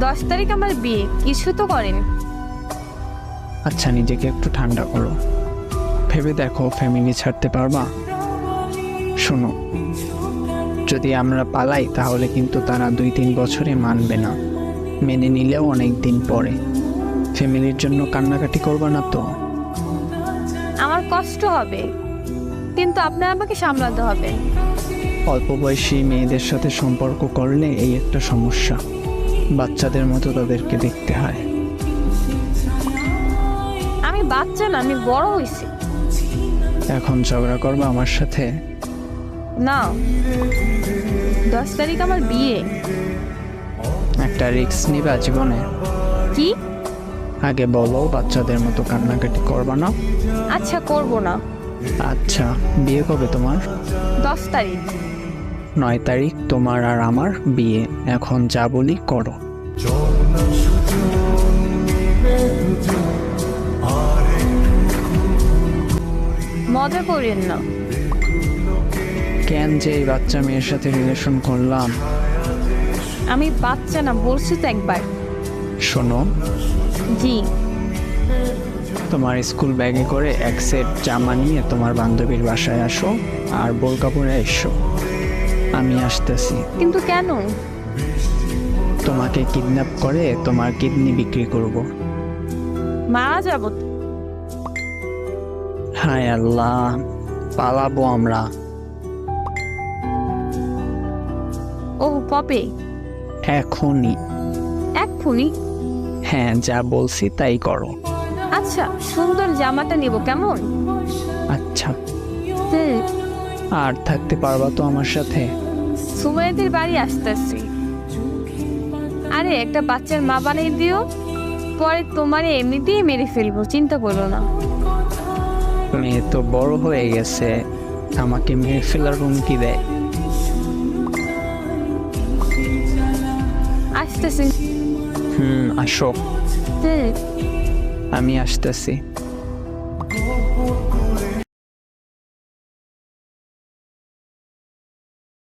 10 তারিখ আমার বিয়ে, কিছু তো করেন। আচ্ছা, নিজেকে একটু ঠান্ডা করো, ভেবে দেখো ফ্যামিলি ছাড়তে পারবা? শোনো, যদি আমরা পালাই তাহলে কিন্তু তারা 2-3 বছরে মানবে না, মেনে নিলেও অনেক দিন পরে। ফ্যামিলির জন্য কান্নাকাটি করবা না তো? আমার কষ্ট হবে, কিন্তু আপনার আমাকে সামলাতে হবে। অল্প বয়সী মেয়েদের সাথে সম্পর্ক করলে এই একটা সমস্যা, বাচ্চাদের মতো তাদেরকে দেখতে হয়। আমি বাচ্চা না, আমি বড় হয়েছি। এখন ঝগড়া করবা আমার সাথে? না, 10 তারিখ আমার বিয়ে। একটা রিস্ক নিবা জীবনে? কি? আগে বলো, বাচ্চাদের মতো কান্নাকাটি করবা না? আচ্ছা, করব না। আচ্ছা, বিয়ে কবে তোমার? 10 তারিখ। 9 তারিখ তোমার আর আমার বিয়ে। এখন যা বলি করো। মজা করেন না। কেন যে এই বাচ্চা মেয়ের সাথে রিলেশন করলাম? আমি বাচ্চা না, বলছি তো একবার। শোনো, জি। তোমার স্কুল ব্যাগে করে এক সেট জামা নিয়ে তোমার বান্ধবীর বাসায় আসো, আর বোরকা পরে এসো। আমি আসতেছি। কিন্তু কেন? তোমাকে কিডন্যাপ করে তোমার কিডনি বিক্রি করব। মারা যাব তো। হায় আল্লাহ, পালাবো আমরা। ও কবে? এখনই। এক্ষুনি? হ্যাঁ, যা বলছি তাই করো। আচ্ছা, সুন্দর জামাটা নিব কেমন? আচ্ছা, হুম। আর থাকতে পারবা তো আমার সাথে? সুমাইয়াদের বাড়ি আসতেছি। আরে একটা বাচ্চার মা বানিয়ে দিও, পরে তোমারে এমনিতেই মেরে ফেলবো, চিন্তা করো না। মেয়ে তো বড় হয়ে গেছে, আমাকে মেরে ফেলার হুমকি দেয়। আসতেছি। আসো। হুম। আমি আসতেছি।